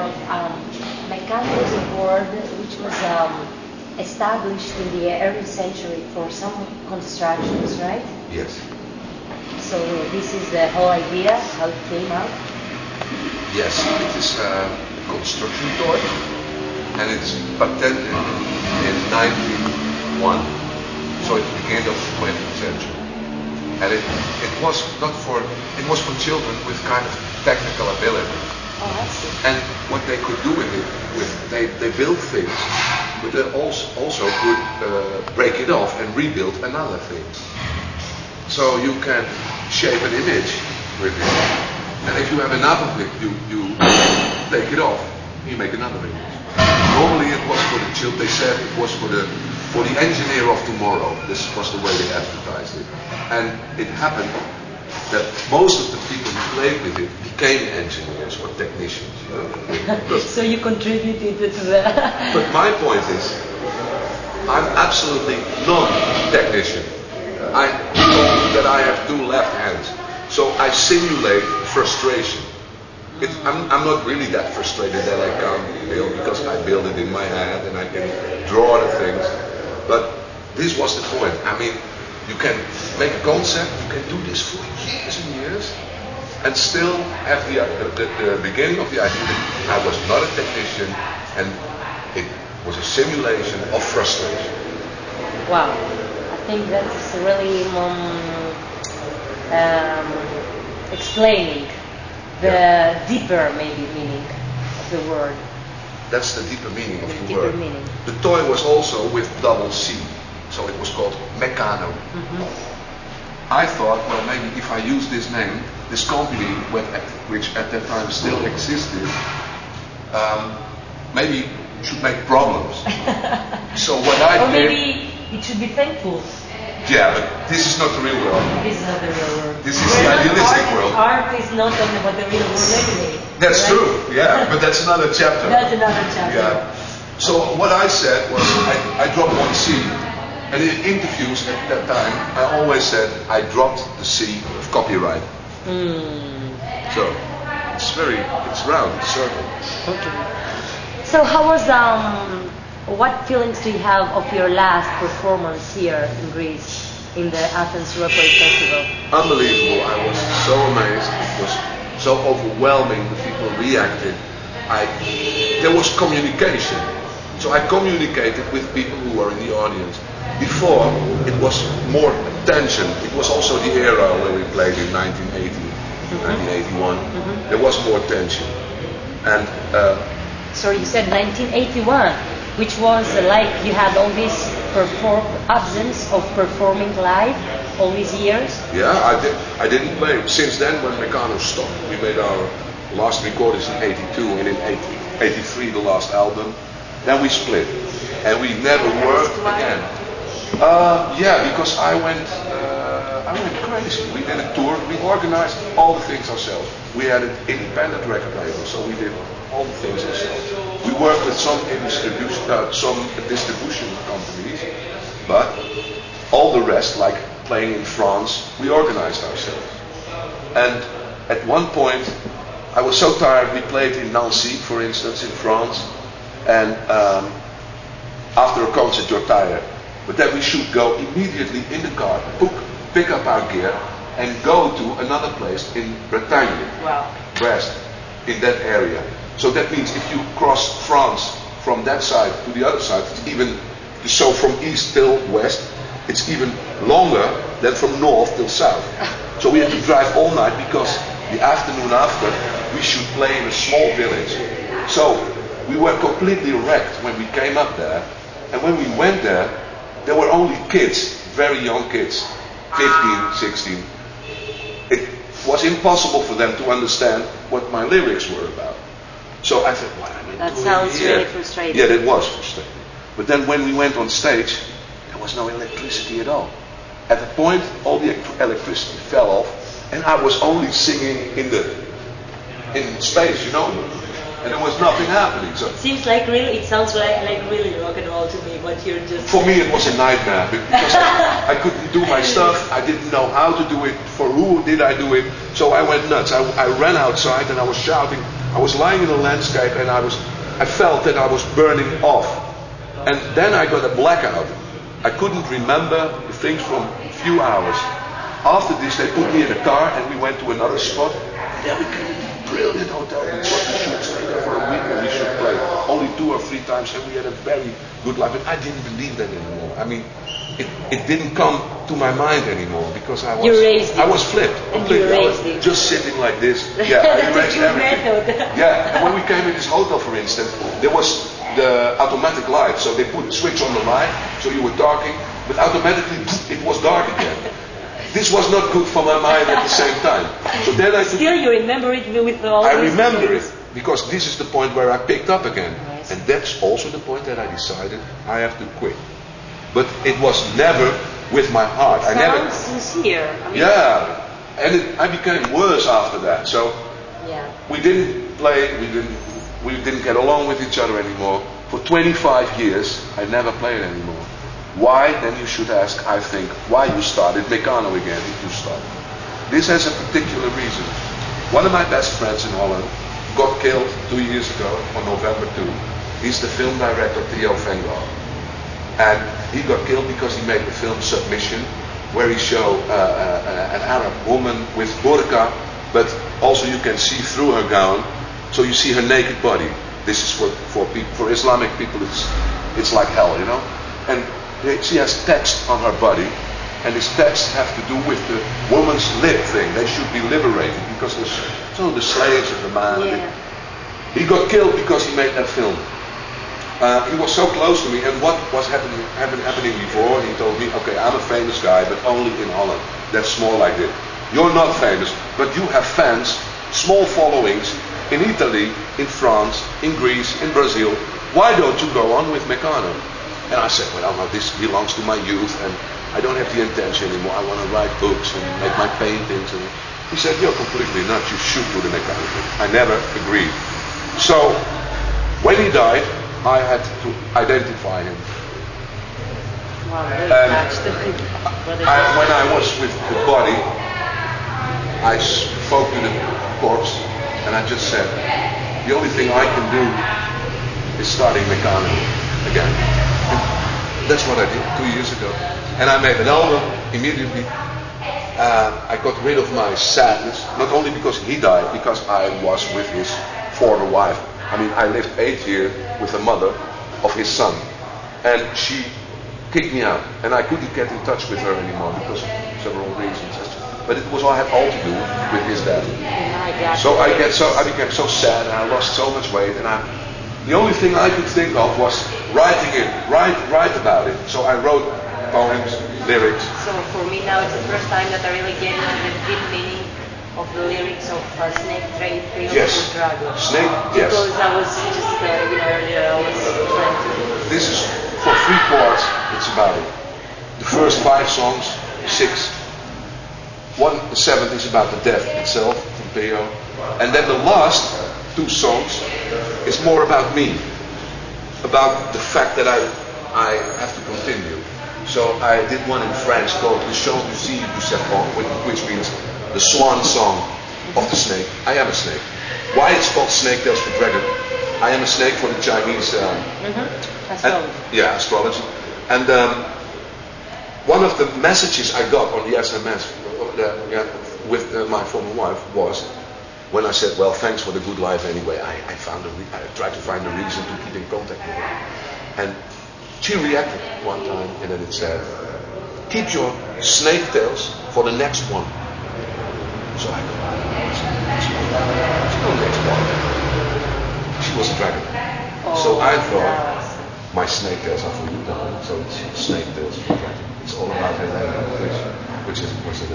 informed, Mecano is a word which was established in the early century for some constructions, right? Yes. So this is the whole idea, how it came out? Yes, it is a construction toy, and it's patented in 1901, so it's the beginning of the 20th century. And it was not for, it was for children with kind of technical ability. Oh, I see. And what they could do with it, they built things, but they also could break it off and rebuild another thing. So you can shape an image with it, and if you have enough of it, you take it off, you make another image. Normally it was for the children. They said it was for the engineer of tomorrow. This was the way they advertised it, and it happened that most of the people who played with it became engineers or technicians. So you contributed to that. But my point is, I'm absolutely non-technician. I know that I have two left hands, so I simulate frustration. I'm not really that frustrated that I can't build, because I build it in my head and I can draw the things. But this was the point. I mean, you can make a concept, you can do this for years and years, and still have the beginning of the idea that I was not a technician, and it was a simulation of frustration. Wow, I think that's really explaining the deeper maybe meaning of the word. That's the deeper meaning of the deeper word. Meaning. The toy was also with double C, so it was called Mecano. I thought, well, maybe if I use this name, this company, which at that time still existed, maybe should make problems. So what I did... Or maybe it should be thankful. Yeah, but this is not the real world. This is not the real world. This is the idealistic world. Art is not what the real world anyway. That's right? true, yeah, but that's another chapter. That's another chapter. Yeah. So what I said was, I dropped one C, and in interviews at that time, I always said I dropped the C of copyright. So it's round, it's circle. Okay. So how was what feelings do you have of your last performance here in Greece, in the Athens Rockaway Festival? Unbelievable. I was so amazed. It was so overwhelming. The people reacted. There was communication. So I communicated with people who were in the audience. Before, it was more tension. It was also the era where we played in 1980, 1981. There was more tension. And so you said 1981. Which was like you had all this absence of performing live all these years? Yeah, I didn't play. Since then, when Mecano stopped, we made our last recordings in 82, and in 83 the last album. Then we split, and we never worked again. Yeah, because I went crazy. We did a tour. We organized all the things ourselves. We had an independent record label, so we did all the things ourselves. We worked with some distribution companies, but all the rest, like playing in France, we organized ourselves. And at one point, I was so tired. We played in Nancy, for instance, in France, and after a concert, you're tired. But then we should go immediately in the car, pick up our gear, and go to another place in Bretagne, Brest, in that area. So that means if you cross France from that side to the other side, it's even, so from east till west, it's even longer than from north till south. So we had to drive all night, because the afternoon after, we should play in a small village. So we were completely wrecked when we came up there, and when we went there were only kids, very young kids, 15, 16. It was impossible for them to understand what my lyrics were about. So I thought, what am I doing here? That sounds really frustrating. Yeah, it was frustrating. But then when we went on stage, there was no electricity at all. At the point, all the electricity fell off, and I was only singing in space, you know, and there was nothing happening. So it seems like it sounds like really rock and roll to me, but you're just... For me, it was a nightmare, because I couldn't do my stuff. I didn't know how to do it. For who did I do it? So I went nuts. I ran outside and I was shouting, I was lying in a landscape and I felt that I was burning off. And then I got a blackout. I couldn't remember the things from a few hours. After this, they put me in a car and we went to another spot. Then we came to a brilliant hotel. We thought we should stay there for a week and we should play only 2 or 3 times, and we had a very good life. But I didn't believe that anymore. I mean, it didn't come to my mind anymore because I was flipped completely. I was just sitting like this. Yeah, I erased everything. Yeah, and when we came in this hotel, for instance, there was the automatic light. So they put a switch on the light, so you were talking, but automatically it was dark again. This was not good for my mind at the same time. So then Still you remember it with all I remember it because this is the point where I picked up again. And that's also the point that I decided I have to quit. But it was never with my heart. I never sincere. I mean, yeah. And I became worse after that. So we didn't play, we didn't get along with each other anymore. For 25 years I never played anymore. Why? Then you should ask, I think, why you started Mecano again if you started. This has a particular reason. One of my best friends in Holland got killed 2 years ago on November 2. He's the film director Theo van Gogh. And he got killed because he made the film Submission, where he showed an Arab woman with burqa, but also you can see through her gown, so you see her naked body. This is for Islamic people, it's like hell, you know. And she has text on her body, and these texts have to do with the woman's lip thing. They should be liberated because there's the slaves of the man. Yeah. He got killed because he made that film. He was so close to me, and what was happening before, he told me, okay, I'm a famous guy, but only in Holland. That's more like it. You're not famous, but you have fans, small followings, in Italy, in France, in Greece, in Brazil. Why don't you go on with Mecano? And I said, well, no, this belongs to my youth, and I don't have the intention anymore. I want to write books and make my paintings. And he said, you're completely nuts. You should do the Mecano thing. I never agreed. So, when he died, I had to identify him. Wow, when I was with the body, I spoke to the corpse, and I just said, the only thing I can do is starting Mecano again. That's what I did 2 years ago. And I made an album immediately. I got rid of my sadness, not only because he died, because I was with his former wife. I mean, I lived 8 years with the mother of his son. And she kicked me out. And I couldn't get in touch with her anymore because of several reasons. But it was all had all to do with his death. So I became so sad, and I lost so much weight, and the only thing I could think of was writing it, write about it. So I wrote poems, lyrics. So for me now it's the first time that I really get the deep meaning of the lyrics of Snake Trade Field Yes. Dragon. Snake, yes. Because I was just, earlier I was trying to... This is for 3 chords, it's about it. The first 5 songs, 6. The 7th is about the death itself, from Theo. And then the last 2 songs is more about me. About the fact that I have to continue. So I did one in French called Le Chant du Cygne du Serpent, which means the swan song of the snake. I am a snake. Why it's called Snake Tales for Dragon? I am a snake for the Chinese astrology. Astrology. And one of the messages I got on the SMS with my former wife was, when I said, well, thanks for the good life anyway, I tried to find a reason to keep in contact with her. And she reacted one time, and then it said, keep your snake tails for the next one. So I go, what's the next one? She was a dragon. So I thought, my snake tails are for you, darling. So it's snake tails for dragon. It's all about her, which was a